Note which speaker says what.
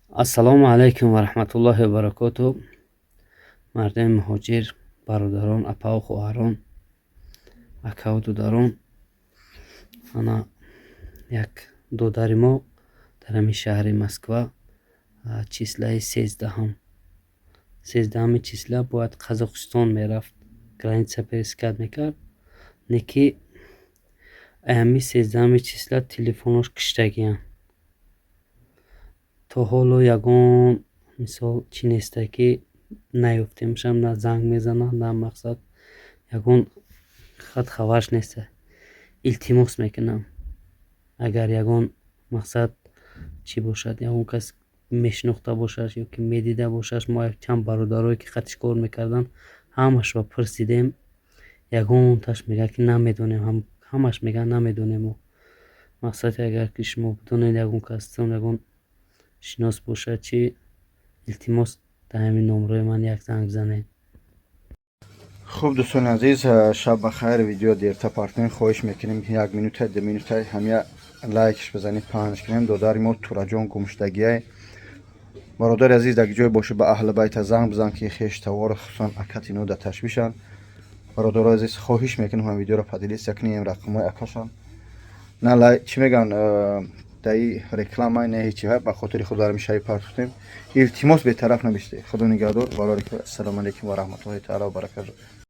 Speaker 1: Ассалому алайкум ва раҳматуллоҳи ва баракотуҳ. Мардани муҳоҷир, бародарон, апаву хоҳарон, акаву дударон. Ана як додари мо дар ҳамин шаҳри Москва числаи 13 числа бояд Қазоқистон мерафт, граница пересекат мекард. Неки ҳамин 13 числа телефонош киштагиянд. То ҳоло ягон мисол чӣ неста ки наёфтемшам, на занг мезанад, на мақсад ягон хат хабарш неста. Илтимос мекунам, агар ягон мақсад чӣ бошад, ягон кас мешинохта бошад ё ки медида бошад. Мо якчанд бародарое ки хатиш кор мекарданд, ҳамашро пурсидем. Ягонташ мегӯяд ки намедонем, ҳамаш мегӯянд намедонем. Мақсади агар ки шумо бидонед ягон касатон ягон шинос бошад чӣ, илтимос дар ҳамин номраи ман як занг бизанед.
Speaker 2: خب دوستان عزیز، شب بخیر. ویدیو دیرتر پارت کنیم، خواهش میکنیم 1 minute 2 minute همه لایکش بزنید، پخش کنیم. دادار ما توراجان گمشتگیه. برادر عزیز در جای باشه به اهل بیت زنگ بزن که خیش توار خصوصا اکات اینو در تشویشن. برادر عزیز خواهش میکنیم هم ویدیو رو پدیلی سکنیم رقمای اکاشن. نه لایک چی میگن دایی رکلام نه هیچی ها، به خاطر خدا رو میشه پارت کنیم. التماس به طرف نمیشه. خدا نگهدار. السلام علیکم و رحمت الله تعالی و برکاته.